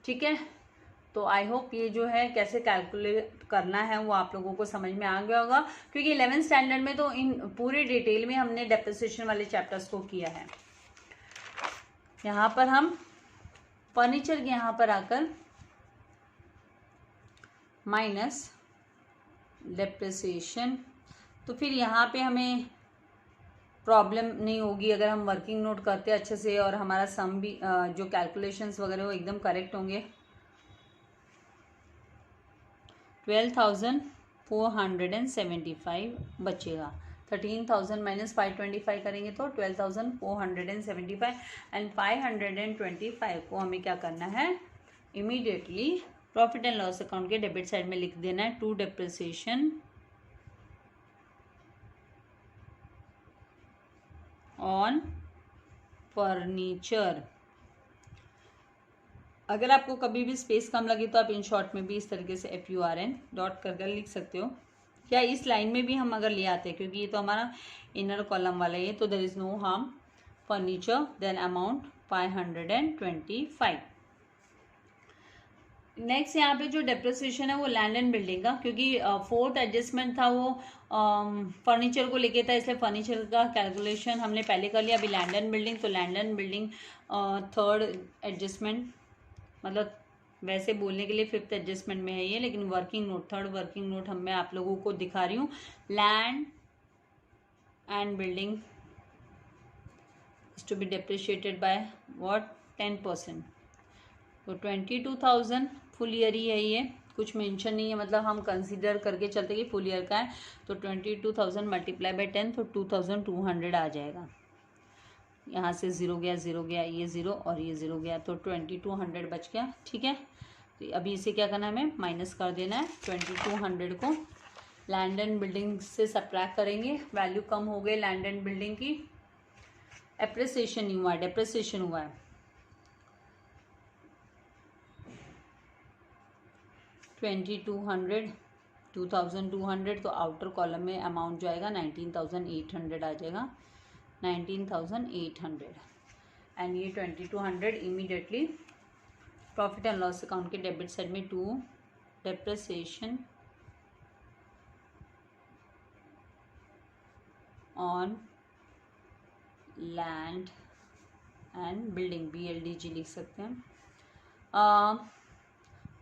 ठीक है। तो आई होप ये जो है कैसे कैलकुलेट करना है वो आप लोगों को समझ में आ गया होगा, क्योंकि 11th स्टैंडर्ड में तो इन पूरे डिटेल में हमने डेप्रिसिएशन वाले चैप्टर्स को किया है। यहाँ पर हम फर्नीचर के यहाँ पर आकर माइनस डेप्रिसिएशन, तो फिर यहाँ पे हमें प्रॉब्लम नहीं होगी अगर हम वर्किंग नोट करते हैं अच्छे से और हमारा सम भी जो कैलकुलेशंस वगैरह वो एकदम करेक्ट होंगे। 12,475 बचेगा, 13,000 माइनस 525 करेंगे तो 12,475 एंड 525 को हमें क्या करना है, immediately profit and loss account के डेबिट साइड में लिख देना है, टू डेप्रिसिएशन ऑन फर्नीचर। अगर आपको कभी भी स्पेस कम लगे तो आप इन शॉर्ट में भी इस तरीके से FURN डॉट कर लिख सकते हो, या इस लाइन में भी हम अगर ले आते हैं, क्योंकि ये तो हमारा इनर कॉलम वाला है, तो there is no harm, furniture then amount 525। Next यहाँ पे जो डेप्रिसिएशन है वो लैंड एंड बिल्डिंग का, क्योंकि फोर्थ एडजस्टमेंट था वो फर्नीचर को लेके था, इसलिए फर्नीचर का कैलकुलेशन हमने पहले कर लिया। अभी लैंड एंड बिल्डिंग, तो land and building third adjustment, मतलब वैसे बोलने के लिए फिफ्थ एडजस्टमेंट में है ये, लेकिन working note third working note मैं आप लोगों को दिखा रही हूँ। Land and building is to be depreciated by what 10%, तो 22,000 फुल ईयर ही है, ये कुछ मेंशन नहीं है, मतलब हम कंसीडर करके चलते कि फुल ईयर का है, तो 22,000 मल्टीप्लाई बाय 10, तो 2,200 आ जाएगा। यहाँ से 0 गया, 0 गया, ये 0 और ये 0 गया, तो 2200 बच गया, ठीक है। तो अभी इसे क्या करना है, हमें माइनस कर देना है 2200 को, लैंड एंड बिल्डिंग से सब्ट्रैक्ट करेंगे, वैल्यू कम हो गई लैंड एंड बिल्डिंग की, एप्रिसिएशन नहीं हुआ है, डेप्रिसिएशन हुआ है। 2200 तो आउटर कॉलम में अमाउंट जो आएगा 19,800 आ जाएगा, 19,800 एंड ये 2200 immediately profit and loss account के डेबिट साइड में to depreciation on land and building, BLDG लिख सकते हैं,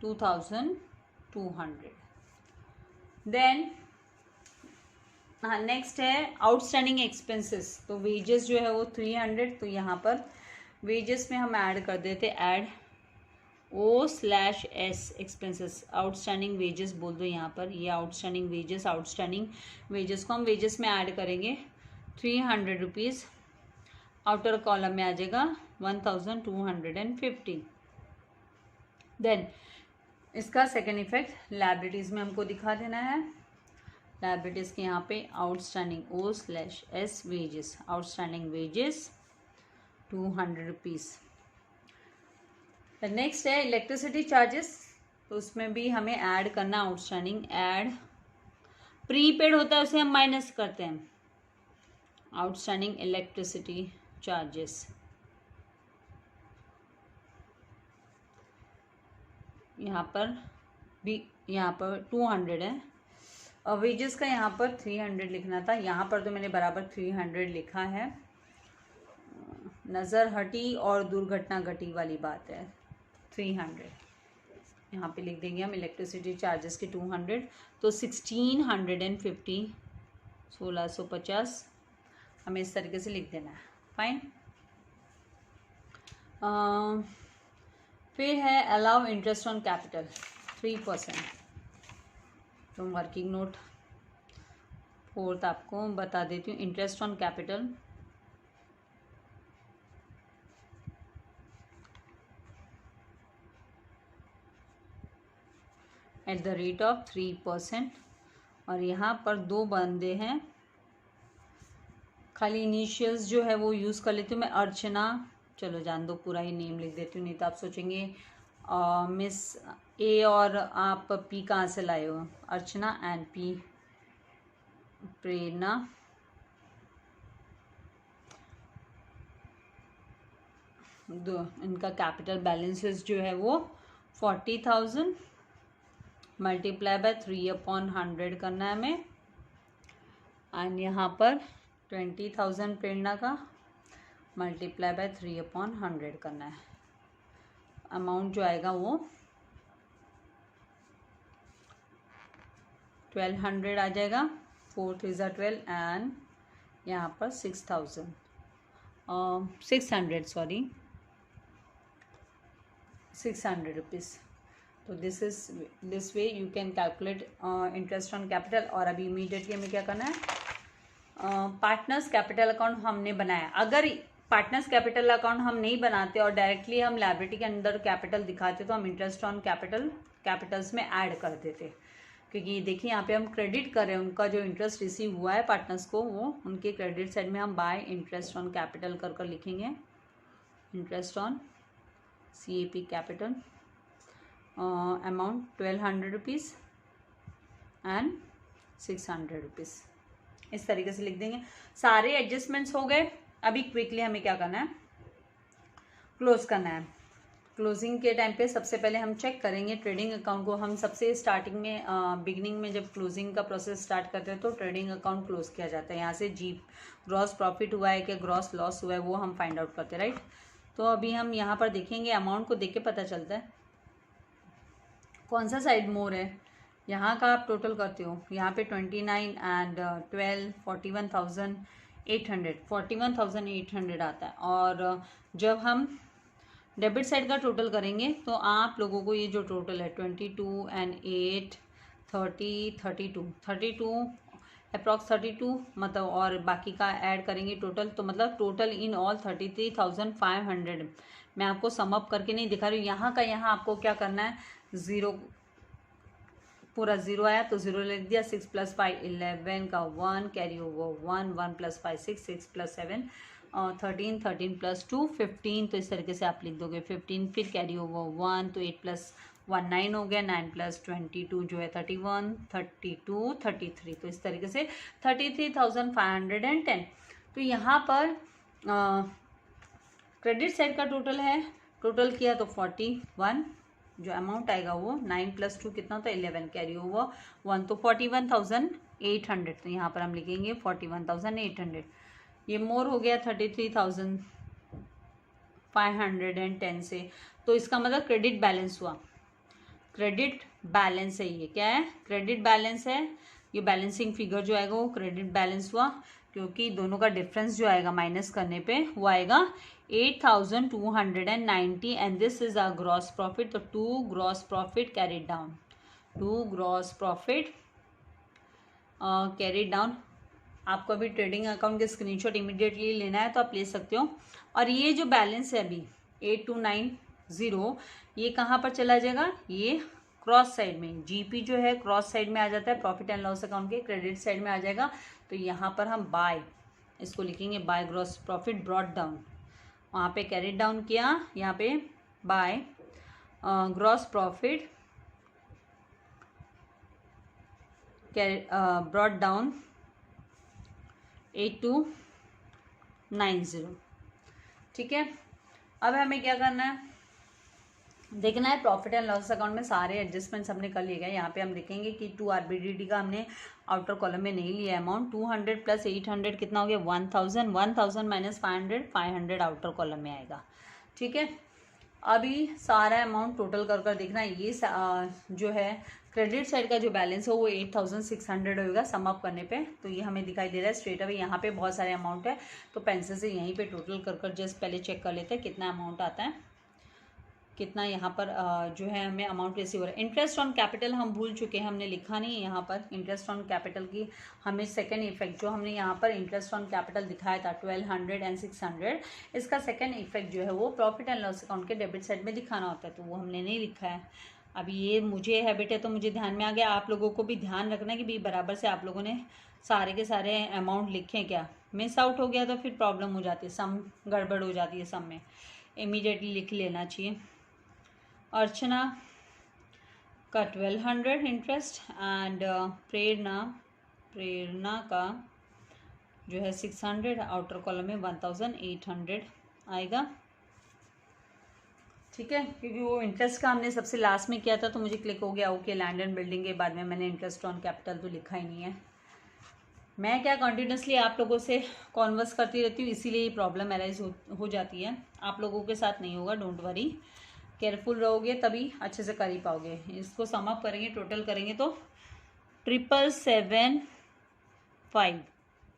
2,200। देन हाँ नेक्स्ट है आउटस्टैंडिंग एक्सपेंसेस, तो वेजेस जो है वो 300, तो यहाँ पर वेजेस में हम ऐड कर देते, add O/S expenses, outstanding wages बोल दो यहाँ पर, ये आउटस्टैंडिंग वेजेस को हम वेजेस में ऐड करेंगे, 300 रुपीज़, आउटर कॉलम में आ जाएगा 1,250। देन इसका सेकेंड इफेक्ट लायबिलिटीज़ में हमको दिखा देना है। लायबिलिटीज़ के यहाँ पे outstanding O/S wages, outstanding wages 200 rupees. Next है इलेक्ट्रिसिटी चार्जेस, तो उसमें भी हमें ऐड करना आउटस्टैंडिंग, ऐड प्रीपेड होता है उसे हम माइनस करते हैं, आउटस्टैंडिंग इलेक्ट्रिसिटी चार्जेस। यहाँ पर 200 है और वेजेस का यहाँ पर 300 लिखना था, यहाँ पर तो मैंने बराबर 300 लिखा है, नज़र हटी और दुर्घटना घटी वाली बात है। 300 यहाँ पे लिख देंगे हम इलेक्ट्रिसिटी चार्जेस के 200, तो 1650, 1650 हमें इस तरीके से लिख देना है। फाइन। फिर है अलाउ इंटरेस्ट ऑन कैपिटल 3%, तो वर्किंग नोट 4th आपको बता देती हूँ। Interest on capital at the rate of 3%, और यहाँ पर 2 बंदे हैं, खाली इनिशियल्स जो है वो यूज़ कर लेती हूँ मैं, अर्चना, चलो जान दो पूरा ही नेम लिख देती हूँ, नहीं तो आप सोचेंगे मिस ए और आप पी कहाँ से लाए हो, अर्चना एंड पी प्रेरणा। इनका कैपिटल बैलेंसेस जो है वो 40,000 मल्टीप्लाई बाय 3/100 करना है हमें, एंड यहाँ पर 20,000 प्रेरणा का मल्टीप्लाई बाय 3/100 करना है। अमाउंट जो आएगा वो 1200 आ जाएगा, 4 3 12 एंड यहाँ पर 600 रुपीज़। तो this way you can calculate interest on capital. और अभी इमीडिएटली हमें क्या करना है, पार्टनर्स कैपिटल अकाउंट हमने बनाया। अगर पार्टनर्स कैपिटल अकाउंट हम नहीं बनाते और डायरेक्टली हम लायबिलिटी के अंदर कैपिटल दिखाते तो हम इंटरेस्ट ऑन कैपिटल्स में ऐड कर देते, क्योंकि देखिए यहाँ पे हम क्रेडिट कर रहे हैं उनका जो इंटरेस्ट रिसीव हुआ है पार्टनर्स को, वो उनके क्रेडिट साइड में हम बाय इंटरेस्ट ऑन कैपिटल कर लिखेंगे, interest on CAP capital, amount 1200 rupees and 600 rupees, इस तरीके से लिख देंगे। सारे एडजस्टमेंट्स हो गए। अभी क्विकली हमें क्या करना है, क्लोज करना है। क्लोजिंग के टाइम पे सबसे पहले हम चेक करेंगे ट्रेडिंग अकाउंट को। हम सबसे स्टार्टिंग में बिगिनिंग में जब क्लोजिंग का प्रोसेस स्टार्ट करते हैं तो ट्रेडिंग अकाउंट क्लोज किया जाता है। यहाँ से ग्रॉस प्रॉफिट हुआ है कि ग्रॉस लॉस हुआ है वो हम फाइंड आउट करते हैं, राइट। तो अभी हम यहाँ पर देखेंगे, अमाउंट को देख के पता चलता है कौन सा साइड मोर है। यहाँ का आप टोटल करते हो, यहाँ पे 29 एंड 12 41,800 आता है। और जब हम डेबिट साइड का टोटल करेंगे तो आप लोगों को ये जो टोटल है 22 एंड 8 32 अप्रॉक्स 32 मतलब, और बाकी का ऐड करेंगे टोटल, तो मतलब टोटल इन ऑल 33,500। मैं आपको सम अप करके नहीं दिखा रही हूँ। यहाँ का यहाँ आपको क्या करना है, ज़ीरो, पूरा ज़ीरो आया तो ज़ीरो लिख दिया। 6 + 5 11 का 1 कैरी ओवर 1 1 + 5 6 6 + 7 13 13 + 2 15, तो इस तरीके से आप लिख दोगे 15, फिर कैरी ओवर 1 तो 8 + 1 9 हो गया, 9 + 22 जो है 31 32 33, तो इस तरीके से 33,510। तो यहाँ पर क्रेडिट साइड का टोटल है, टोटल किया तो 41, जो अमाउंट आएगा वो 9 + 2 कितना होता है 11, कैरी ओवर 1 तो 41,800, तो यहाँ पर हम लिखेंगे 41,800। ये मोर हो गया 33,510 से, तो इसका मतलब क्रेडिट बैलेंस हुआ, क्रेडिट बैलेंस है। ये क्या है, क्रेडिट बैलेंस है। ये बैलेंसिंग फिगर जो आएगा वो क्रेडिट बैलेंस हुआ, क्योंकि दोनों का डिफरेंस जो आएगा माइनस करने पे वो आएगा 8,290 and this is a gross profit. तो 2 gross profit carried down, 2 gross profit carried down. आपको अभी ट्रेडिंग अकाउंट के स्क्रीनशॉट इमीडिएटली लेना है तो आप ले सकते हो। और ये जो बैलेंस है अभी 8290, ये कहाँ पर चला जाएगा, ये क्रॉस साइड में, जीपी जो है क्रॉस साइड में आ जाता है प्रॉफिट एंड लॉस अकाउंट के, क्रेडिट साइड में आ जाएगा। तो यहाँ पर हम बाय इसको लिखेंगे, by gross profit brought down, वहाँ पे कैरिड डाउन किया, यहाँ पे by gross profit brought down 8290। ठीक है, अब हमें क्या करना है, देखना है प्रॉफिट एंड लॉस अकाउंट में सारे एडजस्टमेंट्स हमने कर लिए गए। यहाँ पे हम देखेंगे कि 2 आरबीडीटी का हमने आउटर कॉलम में नहीं लिया अमाउंट। 200 प्लस 800 कितना हो गया 1000, 1000 माइनस 500, 500 आउटर कॉलम में आएगा। ठीक है, अभी सारा अमाउंट टोटल कर देखना है। ये जो है क्रेडिट साइड का जो बैलेंस है वो 8600 होगा सम अप करने पे, तो ये हमें दिखाई दे रहा है स्ट्रेट अवे। यहाँ पे बहुत सारे अमाउंट है, तो पेंसिल से यहीं पे टोटल कर जस्ट पहले चेक कर लेते हैं कितना अमाउंट आता है, कितना यहाँ पर जो है हमें अमाउंट रिसीव हो रहा है। इंटरेस्ट ऑन कैपिटल हम भूल चुके हैं, हमने लिखा नहीं है यहाँ पर इंटरेस्ट ऑन कैपिटल की। हमें सेकंड इफेक्ट जो हमने यहाँ पर इंटरेस्ट ऑन कैपिटल दिखाया था 1200 एंड 600, इसका सेकंड इफेक्ट जो है वो प्रॉफिट एंड लॉस अकाउंट के डेबिट साइड में दिखाना होता है, तो वो हमने नहीं लिखा है। अभी ये मुझे हैबिट है तो मुझे ध्यान में आ गया, आप लोगों को भी ध्यान रखना है कि भाई बराबर से आप लोगों ने सारे के सारे अमाउंट लिखे, क्या मिस आउट हो गया तो फिर प्रॉब्लम हो जाती है, सम गड़बड़ हो जाती है, सम में इमीडिएटली लिख लेना चाहिए। अर्चना का 1200 इंटरेस्ट एंड प्रेरणा का जो है 600, आउटर कॉलम में 1800 आएगा। ठीक है, क्योंकि वो इंटरेस्ट का हमने सबसे लास्ट में किया था तो मुझे क्लिक हो गया ओके लैंड एंड बिल्डिंग के बाद में मैंने इंटरेस्ट ऑन कैपिटल तो लिखा ही नहीं है। मैं क्या कंटिन्यूसली आप लोगों से कॉन्वर्स करती रहती हूँ, इसीलिए ये प्रॉब्लम अराइज हो जाती है। आप लोगों के साथ नहीं होगा, डोंट वरी, केयरफुल रहोगे तभी अच्छे से कर ही पाओगे। इसको सम अप करेंगे, टोटल करेंगे तो 7775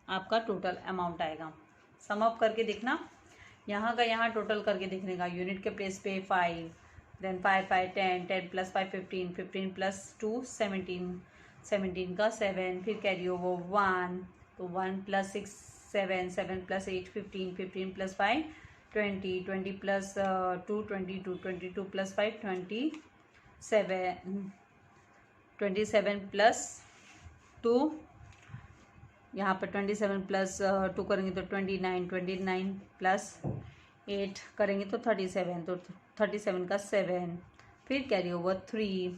आपका टोटल अमाउंट आएगा। सम अप करके देखना, यहाँ का यहाँ टोटल करके देखने का, यूनिट के प्लेस पे 5, देन 5 5 10 10 प्लस 5 15 15 प्लस 2 17 17 का 7, फिर कैरी ओवर 1, तो 1 plus 6 7 7 plus 8 15 15 plus 5 20 20 plus 2 22 22 plus 5 27 plus 2, यहाँ पर 27 प्लस 2 करेंगे तो 29 29 प्लस 8 करेंगे तो 37, तो 37 का 7, फिर कैरी ओवर 3,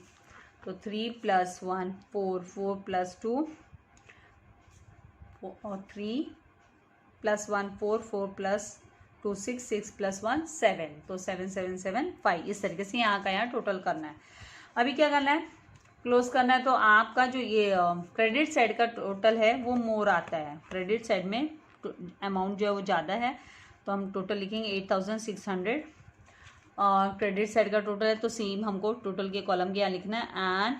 तो 3 प्लस 1 4 4 प्लस 2 और 3 प्लस 1 4 4 प्लस 2 6 6 प्लस 1 7, तो 7775। इस तरीके से यहाँ का यहाँ टोटल करना है। अभी क्या करना है, क्लोज करना है। तो आपका जो ये क्रेडिट साइड का टोटल है वो मोर आता है, क्रेडिट साइड में अमाउंट जो है वो ज़्यादा है, तो हम टोटल लिखेंगे 8600 और क्रेडिट साइड का टोटल है, तो सेम हमको टोटल के कॉलम के यहाँ लिखना है। एंड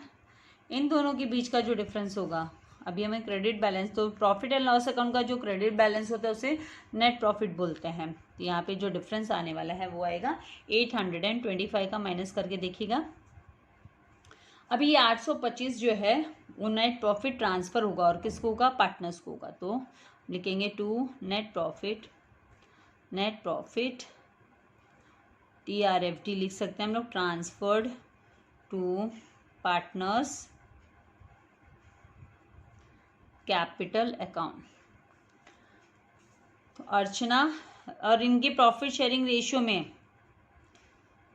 इन दोनों के बीच का जो डिफरेंस होगा, अभी हमें क्रेडिट बैलेंस, तो प्रॉफिट एंड लॉस अकाउंट का जो क्रेडिट बैलेंस होता है उसे नेट प्रॉफिट बोलते हैं। तो यहाँ पे जो डिफरेंस आने वाला है वो आएगा 825 का, माइनस करके देखिएगा। अभी ये 825 जो है वो नेट प्रॉफिट ट्रांसफ़र होगा, और किसको होगा, पार्टनर्स को होगा। तो लिखेंगे टू नेट प्रॉफिट TRFT लिख सकते हैं हम लोग, transferred to partners capital account. तो अर्चना और इनके प्रॉफिट शेयरिंग रेशियो में,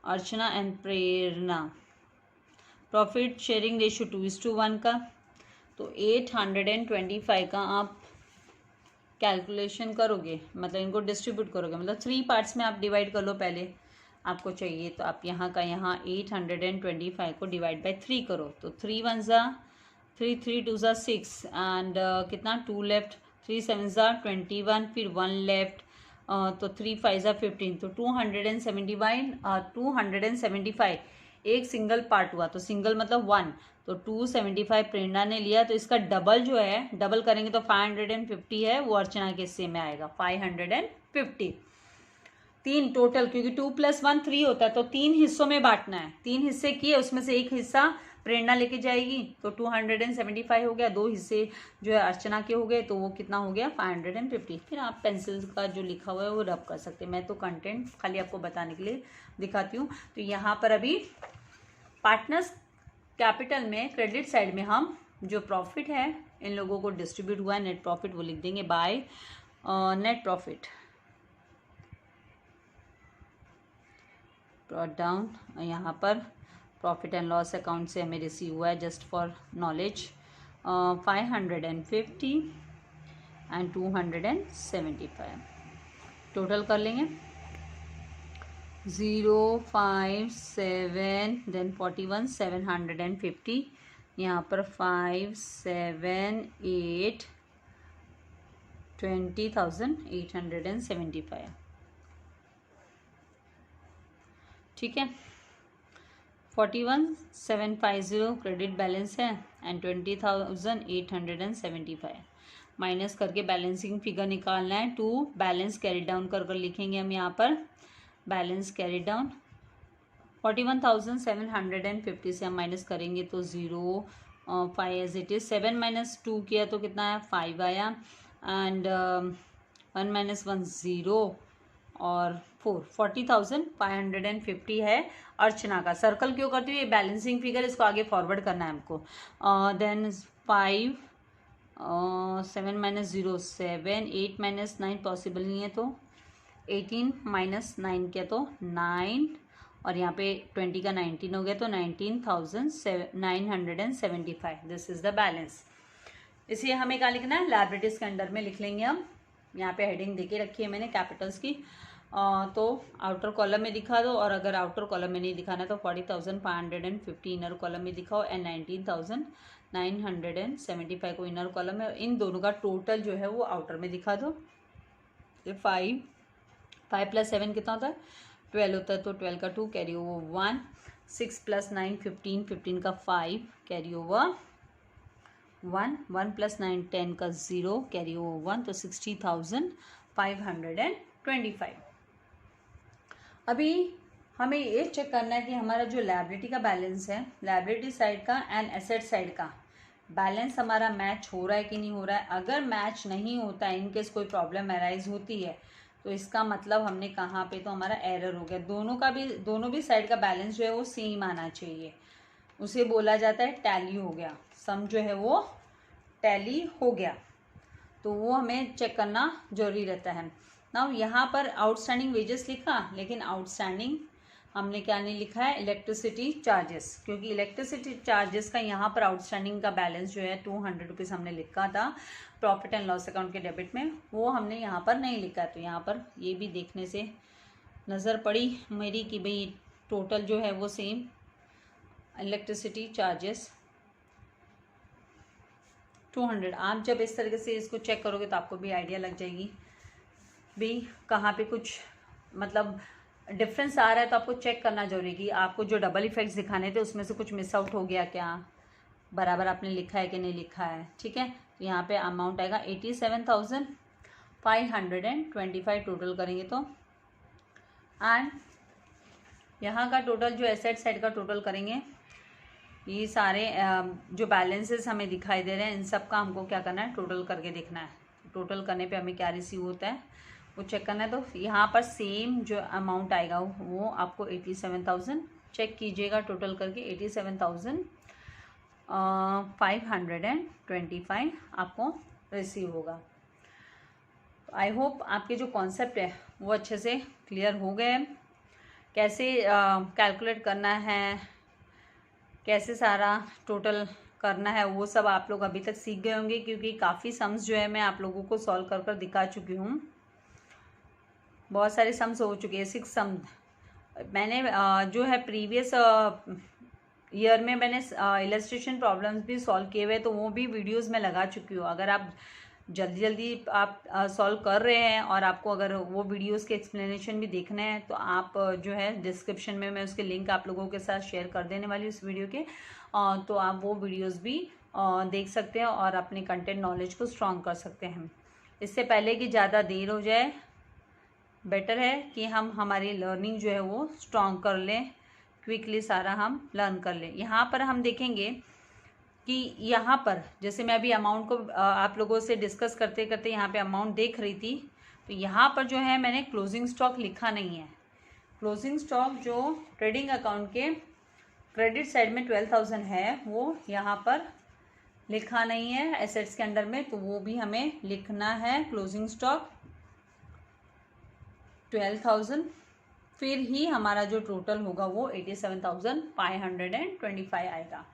Archana and Prerna profit sharing ratio 2:1 का, तो 825 का आप कैलकुलेशन करोगे, मतलब इनको डिस्ट्रीब्यूट करोगे, मतलब 3 पार्ट्स में आप डिवाइड कर लो पहले आपको चाहिए। तो आप यहाँ का यहाँ 825 को डिवाइड बाय 3 करो, तो 3 1 ज़ा 3 3 2 ज़ा 6 एंड कितना 2 लेफ्ट, 3 7 ज़ा 21, फिर 1 लेफ्ट, तो 3 5 ज़ा 15, तो 275 एक सिंगल पार्ट हुआ, तो सिंगल मतलब 1, तो 275 प्रेरणा ने लिया, तो इसका डबल जो है, डबल करेंगे तो 550 है, वो अर्चना के हिस्से में आएगा 550। 3 टोटल, क्योंकि 2 + 1 3 होता है, तो 3 हिस्सों में बांटना है, 3 हिस्से किए, उसमें से एक हिस्सा प्रेरणा लेके जाएगी, तो 275 हो गया, 2 हिस्से जो है अर्चना के हो गए, तो वो कितना हो गया 550। फिर आप पेंसिल का जो लिखा हुआ है वो रब कर सकते हैं, मैं तो कंटेंट खाली आपको बताने के लिए दिखाती हूँ। तो यहाँ पर अभी पार्टनर्स कैपिटल में क्रेडिट साइड में हम जो प्रॉफिट है इन लोगों को डिस्ट्रीब्यूट हुआ है नेट प्रॉफिट वो लिख देंगे by net profit. Brought down यहाँ पर प्रॉफिट एंड लॉस अकाउंट से हमें रिसीव हुआ है just for knowledge 550 and 275 total कर लेंगे 057 देन 41 750 यहाँ पर 578 20,875 ठीक है। 41,750 क्रेडिट बैलेंस है एंड 20,875 माइनस करके बैलेंसिंग फिगर निकालना है। टू बैलेंस कैरी डाउन कर लिखेंगे हम यहाँ पर बैलेंस कैरी डाउन 41,750 से हम माइनस करेंगे तो 0 5 एज इट इज 7 माइनस 2 किया तो कितना है 5 आया एंड 1 माइनस 1 0 और 4 40,550 है अर्चना का। सर्कल क्यों करती हूँ ये बैलेंसिंग फिगर इसको आगे फॉरवर्ड करना है हमको। देन 5 7 माइनस 0 7 8 माइनस 9 पॉसिबल नहीं है तो 18 माइनस 9 किया तो 9 और यहाँ पे 20 का 19 हो गया तो 19,975 दिस इज द बैलेंस। इसे हमें क्या लिखना है लायबिलिटीज के अंडर में लिख लेंगे हम। यहाँ पे हेडिंग देके रखी है मैंने कैपिटल्स की तो आउटर कॉलम में दिखा दो और अगर आउटर कॉलम में नहीं दिखाना तो 40,550 इनर कॉलम में दिखाओ एंड 19,975 को इनर कॉलम में। इन दोनों का टोटल जो है वो आउटर में दिखा दो। 5 + 7 कितना होता है 12 होता है तो 12 का 2 कैरी ओवर 1 6 + 9 15 15 का 5 कैरी ओवर 1 1 + 9 10 का 0 कैरी ओवर 1 तो 60,525। अभी हमें ये चेक करना है कि हमारा जो लायबिलिटी का बैलेंस है लायबिलिटी साइड का एंड एसेट साइड का बैलेंस हमारा मैच हो रहा है कि नहीं हो रहा है। अगर मैच नहीं होता है इनकेस कोई प्रॉब्लम अराइज होती है तो इसका मतलब हमने कहाँ पे तो हमारा एरर हो गया। दोनों भी साइड का बैलेंस जो है वो सेम आना चाहिए। उसे बोला जाता है टैली हो गया। सम जो है वो टैली हो गया तो वो हमें चेक करना जरूरी रहता है। नाउ यहाँ पर आउटस्टैंडिंग वेजेस लिखा लेकिन आउटस्टैंडिंग हमने क्या नहीं लिखा है इलेक्ट्रिसिटी चार्जेस, क्योंकि इलेक्ट्रिसिटी चार्जेस का यहाँ पर आउटस्टैंडिंग का बैलेंस जो है 200 रुपीज़ हमने लिखा था प्रॉफिट एंड लॉस अकाउंट के डेबिट में, वो हमने यहाँ पर नहीं लिखा। तो यहाँ पर ये भी देखने से नज़र पड़ी मेरी कि भाई टोटल जो है वो सेम इलेक्ट्रिसिटी चार्जेस 200। आप जब इस तरीके से इसको चेक करोगे तो आपको भी आइडिया लग जाएगी भाई कहाँ पे कुछ मतलब डिफरेंस आ रहा है। तो आपको चेक करना जरूरी कि आपको जो डबल इफेक्ट्स दिखाने थे उसमें से कुछ मिस आउट हो गया क्या, बराबर आपने लिखा है कि नहीं लिखा है। ठीक है, तो यहाँ पे अमाउंट आएगा 87,525 टोटल करेंगे तो एंड यहाँ का टोटल जो एसेट साइड का टोटल करेंगे ये सारे जो बैलेंसेस हमें दिखाई दे रहे हैं इन सब का हमको क्या करना है टोटल करके देखना है। टोटल करने पे हमें क्या रिसीव होता है वो चेक करना है। तो यहाँ पर सेम जो अमाउंट आएगा वो आपको 87,000 चेक कीजिएगा टोटल करके 87,525 आपको रिसीव होगा। आई होप आपके जो कॉन्सेप्ट है वो अच्छे से क्लियर हो गए। कैसे कैलकुलेट करना है, कैसे सारा टोटल करना है वो सब आप लोग अभी तक सीख गए होंगे, क्योंकि काफ़ी सम्स जो है मैं आप लोगों को सॉल्व कर कर दिखा चुकी हूँ। बहुत सारे सम्स हो चुके हैं 6 सम मैंने जो है प्रीवियस ईयर में मैंने इलस्ट्रेशन प्रॉब्लम्स भी सॉल्व किए हुए तो वो भी वीडियोस में लगा चुकी हूँ। अगर आप जल्दी आप सॉल्व कर रहे हैं और आपको अगर वो वीडियोस के एक्सप्लेनेशन भी देखने हैं तो आप जो है डिस्क्रिप्शन में मैं उसके लिंक आप लोगों के साथ शेयर कर देने वाली हूँ इस वीडियो के, तो आप वो वीडियोस भी देख सकते हैं और अपने कंटेंट नॉलेज को स्ट्रॉन्ग कर सकते हैं। इससे पहले कि ज़्यादा देर हो जाए बेटर है कि हम हमारी लर्निंग जो है वो स्ट्रॉन्ग कर लें, क्विकली सारा हम लर्न कर लें। यहाँ पर हम देखेंगे कि यहाँ पर जैसे मैं अभी अमाउंट को आप लोगों से डिस्कस करते करते यहाँ पे अमाउंट देख रही थी तो यहाँ पर जो है मैंने क्लोजिंग स्टॉक लिखा नहीं है। क्लोजिंग स्टॉक जो ट्रेडिंग अकाउंट के क्रेडिट साइड में 12,000 है, वो यहाँ पर लिखा नहीं है एसेट्स के अंडर में, तो वो भी हमें लिखना है। क्लोजिंग स्टॉक 12,000, फिर ही हमारा जो टोटल होगा वो 87,525 आएगा।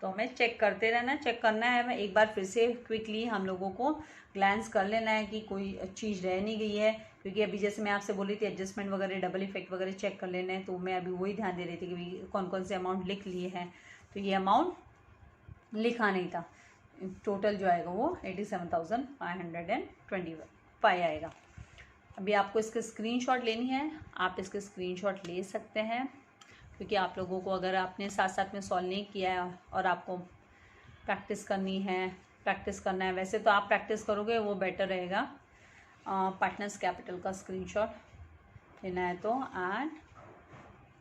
तो हमें चेक करते रहना, चेक करना है। एक बार फिर से क्विकली हम लोगों को ग्लैंस कर लेना है कि कोई चीज़ रह नहीं गई है, क्योंकि अभी जैसे मैं आपसे बोली थी एडजस्टमेंट वगैरह, डबल इफेक्ट वगैरह चेक कर लेना है, तो मैं अभी वही ध्यान दे रही थी कि भाई कौन कौन से अमाउंट लिख लिए हैं। तो ये अमाउंट लिखा नहीं था, टोटल जो आएगा वो 87,525 आएगा। अभी आपको इसके स्क्रीनशॉट लेनी है, आप इसके स्क्रीनशॉट ले सकते हैं, क्योंकि आप लोगों को अगर आपने साथ साथ में सॉल्व नहीं किया है और आपको प्रैक्टिस करनी है, प्रैक्टिस करना है, वैसे तो आप प्रैक्टिस करोगे वो बेटर रहेगा। पार्टनर्स कैपिटल का स्क्रीनशॉट लेना है तो, and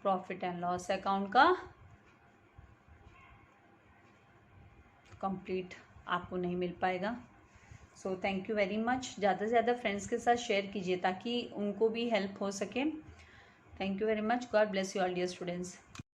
profit and loss account का कंप्लीट आपको नहीं मिल पाएगा। So thank you very much. ज़्यादा से ज़्यादा फ्रेंड्स के साथ शेयर कीजिए ताकि उनको भी हेल्प हो सके। Thank you very much. God bless you all dear students.